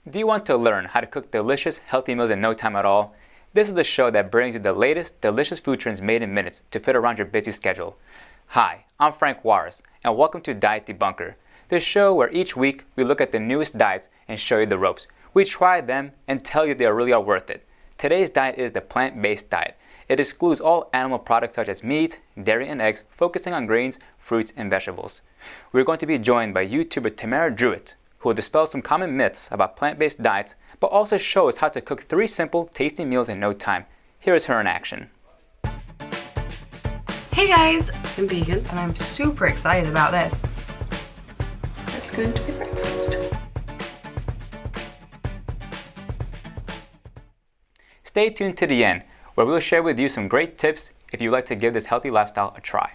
Do you want to learn how to cook delicious, healthy meals in no time at all? This is the show that brings you the latest, delicious food trends made in minutes to fit around your busy schedule. Hi, I'm Frank Juarez, and welcome to Diet Debunker, the show where each week we look at the newest diets and show you the ropes. We try them and tell you they really are worth it. Today's diet is the plant-based diet. It excludes all animal products such as meat, dairy, and eggs, focusing on grains, fruits, and vegetables. We're going to be joined by YouTuber Tamara Druitt, who will dispel some common myths about plant-based diets, but also show us how to cook 3 simple, tasty meals in no time. Here is her in action. Hey guys, I'm vegan and I'm super excited about this. Let's go into my breakfast. Stay tuned to the end, where we'll share with you some great tips if you'd like to give this healthy lifestyle a try.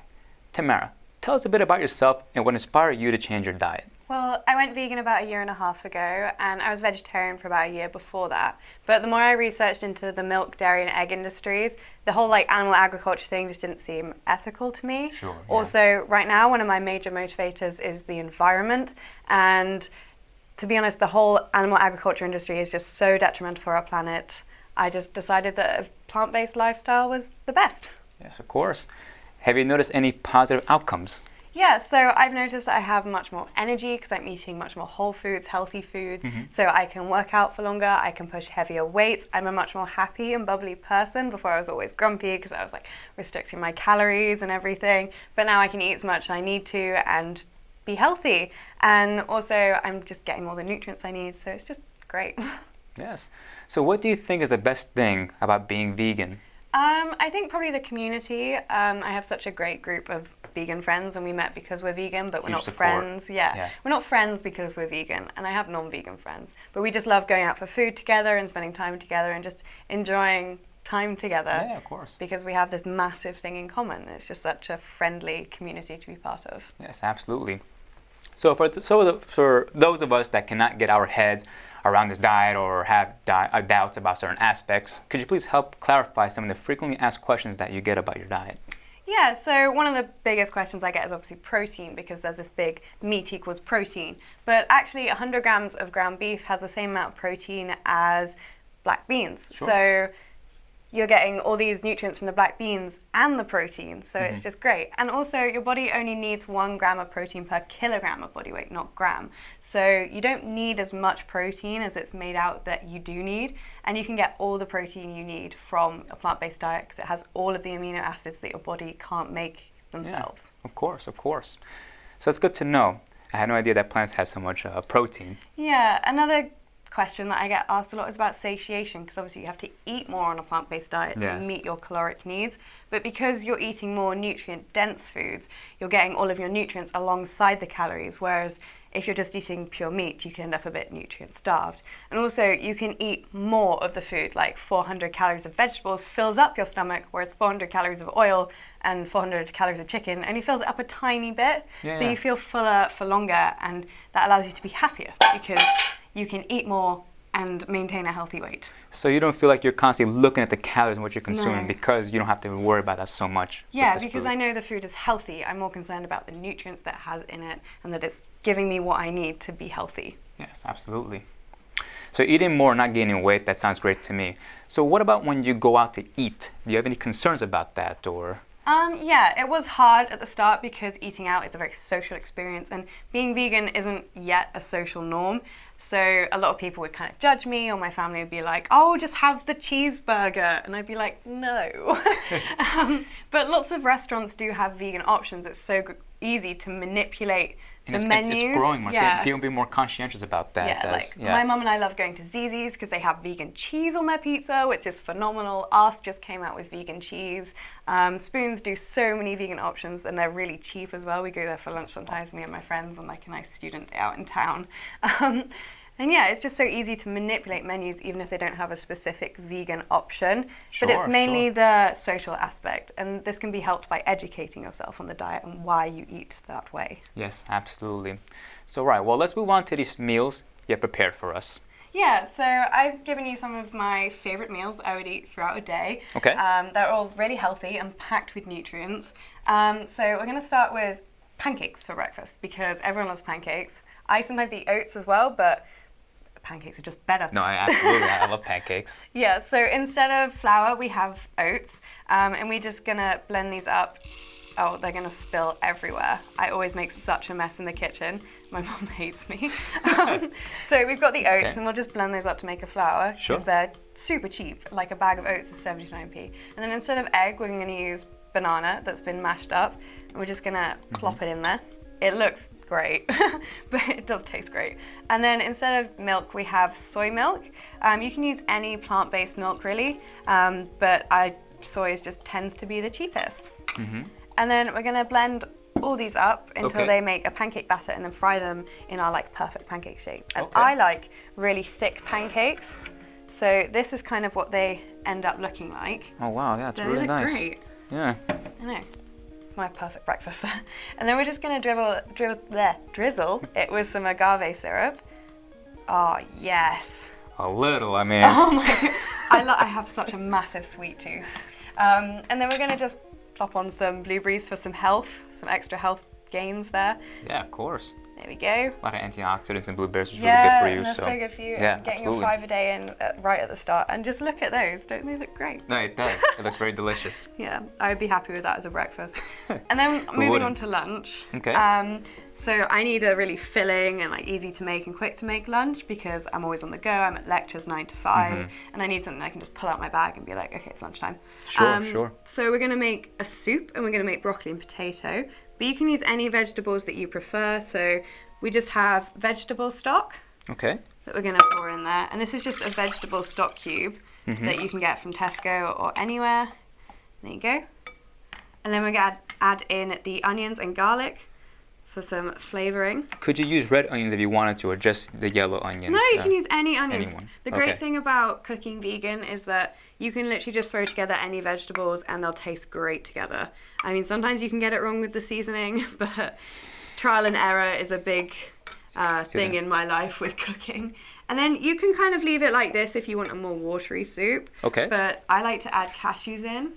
Tamara, tell us a bit about yourself and what inspired you to change your diet. Well, I went vegan about 1.5 years ago, and I was vegetarian for about a year before that. But the more I researched into the milk, dairy, and egg industries, the whole animal agriculture thing just didn't seem ethical to me. Sure, yeah. Also, right now, one of my major motivators is the environment, and to be honest, the whole animal agriculture industry is just so detrimental for our planet. I just decided that a plant-based lifestyle was the best. Yes, of course. Have you noticed any positive outcomes? Yeah, so I've noticed I have much more energy because I'm eating much more whole foods, healthy foods. So I can work out for longer, I can push heavier weights. I'm a much more happy and bubbly person. Before I was always grumpy because I was restricting my calories and everything. But now I can eat as much as I need to and be healthy. And also I'm just getting all the nutrients I need, so it's just great. Yes. So what do you think is the best thing about being vegan? I think probably the community. I have such a great group of vegan friends, and we met because we're vegan, but we're Huge not support. friends. Yeah, we're not friends because we're vegan, and I have non-vegan friends. But we just love going out for food together and spending time together and just enjoying time together. Yeah, of course. Because we have this massive thing in common. It's just such a friendly community to be part of. Yes, absolutely. So for those of us that cannot get our heads around this diet or have doubts about certain aspects, could you please help clarify some of the frequently asked questions that you get about your diet? Yeah, so one of the biggest questions I get is obviously protein, because there's this big meat equals protein. But actually 100 grams of ground beef has the same amount of protein as black beans. Sure. So you're getting all these nutrients from the black beans and the protein, so it's just great. And also your body only needs 1 gram of protein per kilogram of body weight, not gram. So you don't need as much protein as it's made out that you do need, and you can get all the protein you need from a plant-based diet because it has all of the amino acids that your body can't make themselves. Yeah, of course, of course. So it's good to know. I had no idea that plants had so much protein. Yeah, another question that I get asked a lot is about satiation, because obviously you have to eat more on a plant-based diet to meet your caloric needs, but because you're eating more nutrient-dense foods, you're getting all of your nutrients alongside the calories, whereas if you're just eating pure meat, you can end up a bit nutrient-starved. And also, you can eat more of the food, like 400 calories of vegetables fills up your stomach, whereas 400 calories of oil and 400 calories of chicken only fills it up a tiny bit, so you feel fuller for longer, and that allows you to be happier, because you can eat more and maintain a healthy weight. So you don't feel like you're constantly looking at the calories and what you're consuming, No. because you don't have to worry about that so much. Yeah, with this because food. I know the food is healthy. I'm more concerned about the nutrients that it has in it and that it's giving me what I need to be healthy. Yes, absolutely. So eating more, not gaining weight, that sounds great to me. So what about when you go out to eat? Do you have any concerns about that, or? Yeah, it was hard at the start because eating out is a very social experience, and being vegan isn't yet a social norm. So a lot of people would kind of judge me, or my family would be like, oh, just have the cheeseburger. And I'd be like, no. But lots of restaurants do have vegan options. It's so easy to manipulate the menus. It's growing more. People be more conscientious about that. My mum and I love going to Zizzi's because they have vegan cheese on their pizza, which is phenomenal. Ask just came out with vegan cheese. Spoons do so many vegan options, and they're really cheap as well. We go there for lunch sometimes, me and my friends, on like a nice student day out in town. And yeah, it's just so easy to manipulate menus even if they don't have a specific vegan option. But it's mainly the social aspect, and this can be helped by educating yourself on the diet and why you eat that way. Yes, absolutely. So right, well, let's move on to these meals you have prepared for us. Yeah, so I've given you some of my favorite meals that I would eat throughout a day. Okay. They're all really healthy and packed with nutrients. So we're going to start with pancakes for breakfast because everyone loves pancakes. I sometimes eat oats as well, but pancakes are just better. No, I love pancakes. Yeah, so instead of flour, we have oats, and we're just gonna blend these up. Oh, they're gonna spill everywhere. I always make such a mess in the kitchen. My mom hates me. So we've got the oats, and we'll just blend those up to make a flour, because they're super cheap. Like a bag of oats is 79p. And then instead of egg, we're gonna use banana that's been mashed up, and we're just gonna plop it in there. It looks great, but it does taste great. And then instead of milk, we have soy milk. You can use any plant-based milk really, but soy just tends to be the cheapest. And then we're gonna blend all these up until they make a pancake batter and then fry them in our like perfect pancake shape. And I like really thick pancakes. So this is kind of what they end up looking like. Oh wow, yeah, it's They really look nice. Great. Yeah. I know. It's my perfect breakfast there. And then we're just gonna drizzle it with some agave syrup. Oh yes. A little, I mean. Oh my, I have such a massive sweet tooth. And then we're gonna just plop on some blueberries for some extra health gains there. Yeah, of course. There we go. A lot of antioxidants and blueberries, which is really good for you. Yeah, so good for you. Yeah, getting absolutely. your 5 a day in right at the start. And just look at those, don't they look great? No, it does. It looks very delicious. Yeah, I would be happy with that as a breakfast. And then moving on to lunch. Okay. So I need a really filling and like easy to make and quick to make lunch because I'm always on the go. I'm at lectures 9 to 5, and I need something I can just pull out my bag and be like, okay, it's lunchtime. Sure. So we're gonna make a soup and we're gonna make broccoli and potato, but you can use any vegetables that you prefer. So we just have vegetable stock Okay. that we're gonna pour in there, and this is just a vegetable stock cube that you can get from Tesco or anywhere. There you go. And then we're gonna add in the onions and garlic for some flavoring. Could you use red onions if you wanted to, or just the yellow onions? No, you can use any onions. Anyone. The great thing about cooking vegan is that you can literally just throw together any vegetables and they'll taste great together. I mean, sometimes you can get it wrong with the seasoning, but trial and error is a big thing in my life with cooking. And then you can kind of leave it like this if you want a more watery soup. Okay. But I like to add cashews in,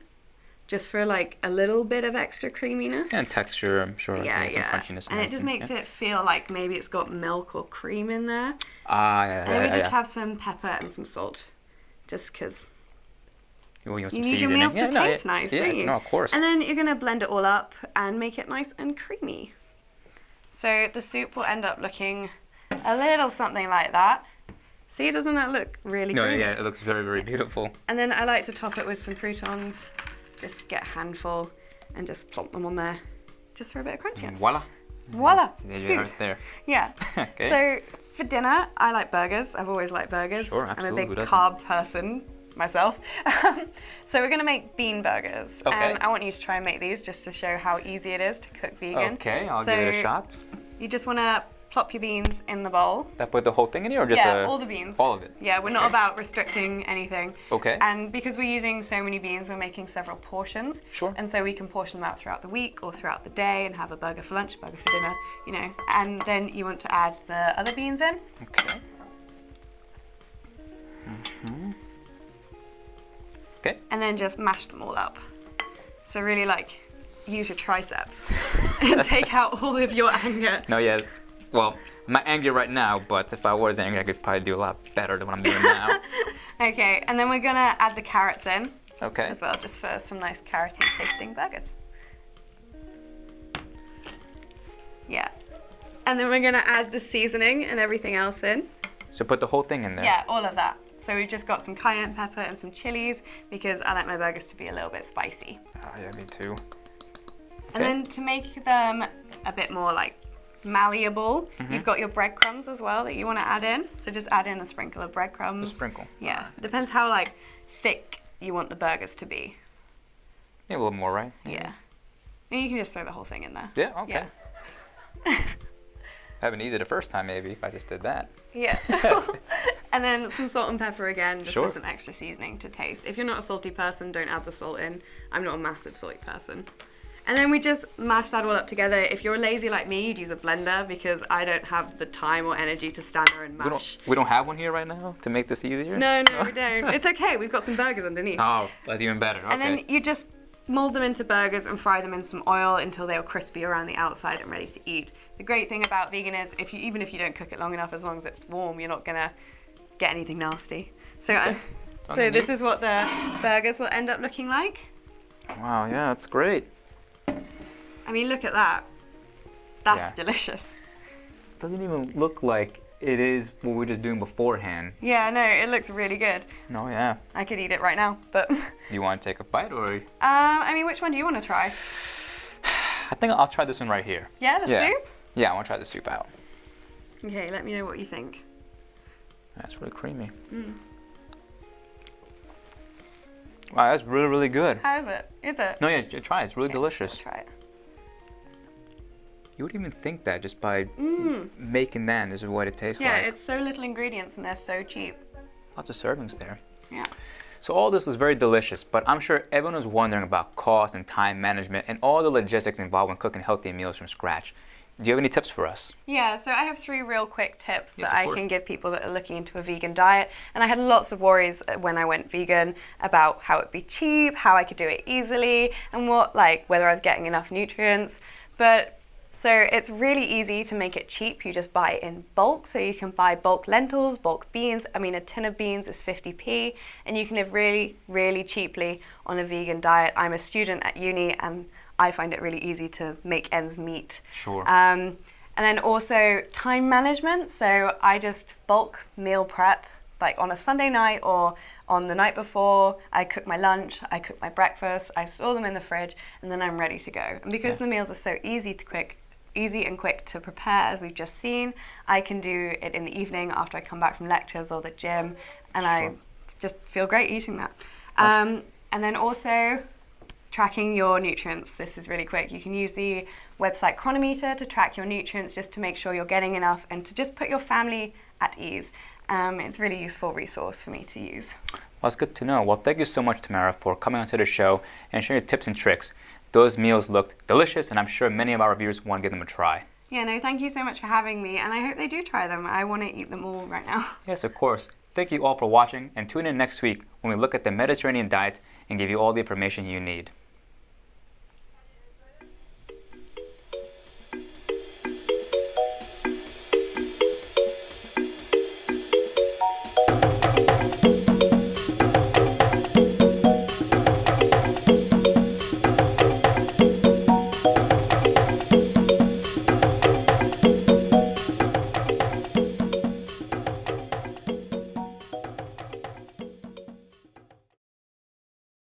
just for like a little bit of extra creaminess. And texture, I'm sure. Yeah. Some crunchiness. And it just makes it feel like maybe it's got milk or cream in there. Yeah. And then we just have some pepper and some salt, just because you you need your meals to taste nice, don't you? No, of course. And then you're going to blend it all up and make it nice and creamy. So the soup will end up looking a little something like that. See, doesn't that look really No, creamy? yeah, it looks very, very beautiful. And then I like to top it with some croutons. Just get a handful and just plonk them on there, just for a bit of crunchiness. Voila. Voila, There you food. are right there. Yeah. Okay. So for dinner, I like burgers. I've always liked burgers. Sure, absolutely. I'm a Who big doesn't? carb person myself. So we're gonna make bean burgers. Okay. And I want you to try and make these just to show how easy it is to cook vegan. Okay, I'll give it a shot. You just wanna plop your beans in the bowl. That put the whole thing in here, or just all the beans. all of it? Yeah, we're not about restricting anything. Okay. And because we're using so many beans, we're making several portions. Sure. And so we can portion them out throughout the week or throughout the day and have a burger for lunch, a burger for dinner, you know. And then you want to add the other beans in. Okay. Okay. And then just mash them all up. So really like use your triceps and take out all of your anger. No, yeah. Well, I'm not angry right now, but if I was angry, I could probably do a lot better than what I'm doing now. Okay, and then we're gonna add the carrots in Okay. as well, just for some nice carroty tasting burgers. Yeah. And then we're gonna add the seasoning and everything else in. So put the whole thing in there. Yeah, all of that. So we've just got some cayenne pepper and some chilies because I like my burgers to be a little bit spicy. Oh, yeah, me too. And then to make them a bit more like malleable, you've got your breadcrumbs as well that you want to add in. So just add in a sprinkle of breadcrumbs. A sprinkle. Yeah, it depends how like thick you want the burgers to be. Yeah, a little more, right? Yeah. And you can just throw the whole thing in there. Yeah, okay. Yeah. Having easy the first time, maybe, if I just did that. Yeah. And then some salt and pepper again, just Sure. for some extra seasoning to taste. If you're not a salty person, don't add the salt in. I'm not a massive salty person. And then we just mash that all up together. If you're lazy like me, you'd use a blender because I don't have the time or energy to stand there and mash. We don't have one here right now to make this easier? No, we don't. It's okay. We've got some burgers underneath. Oh, that's even better. Okay. And then you just mold them into burgers and fry them in some oil until they are crispy around the outside and ready to eat. The great thing about vegan is even if you don't cook it long enough, as long as it's warm, you're not gonna get anything nasty. So, so this is what the burgers will end up looking like. Wow, yeah, that's great. I mean, look at that. That's delicious. Doesn't even look like it is what we were just doing beforehand. Yeah, no, it looks really good. No, yeah. I could eat it right now, but... Do you want to take a bite, or...? I mean, which one do you want to try? I think I'll try this one right here. Yeah, the soup? Yeah, I want to try the soup out. Okay, let me know what you think. That's really creamy. Wow, that's really, really good. How is it? Is it? No, yeah, try it. It's really delicious. I'll try it. You wouldn't even think that just by making that, this is what it tastes like. Yeah, it's so little ingredients and they're so cheap. Lots of servings there. Yeah. So all this is very delicious, but I'm sure everyone is wondering about cost and time management and all the logistics involved when cooking healthy meals from scratch. Do you have any tips for us? Yeah, so I have 3 real quick tips that I can give people that are looking into a vegan diet. And I had lots of worries when I went vegan about how it'd be cheap, how I could do it easily, and whether I was getting enough nutrients. So it's really easy to make it cheap. You just buy it in bulk. So you can buy bulk lentils, bulk beans. I mean, a tin of beans is 50p, and you can live really, really cheaply on a vegan diet. I'm a student at uni, and I find it really easy to make ends meet. Sure. And then also time management. So I just bulk meal prep, like on a Sunday night or on the night before. I cook my lunch, I cook my breakfast, I store them in the fridge, and then I'm ready to go. And because the meals are so easy and quick to prepare, as we've just seen, I can do it in the evening after I come back from lectures or the gym, and I just feel great eating that. And then also tracking your nutrients. This is really quick. You can use the website Chronometer to track your nutrients just to make sure you're getting enough and to just put your family at ease. It's a really useful resource for me to use. Well, it's good to know. Well, thank you so much, Tamara, for coming onto the show and sharing your tips and tricks. Those meals looked delicious, and I'm sure many of our reviewers want to give them a try. Yeah, no, thank you so much for having me, and I hope they do try them. I want to eat them all right now. Yes, of course. Thank you all for watching, and tune in next week when we look at the Mediterranean diet and give you all the information you need.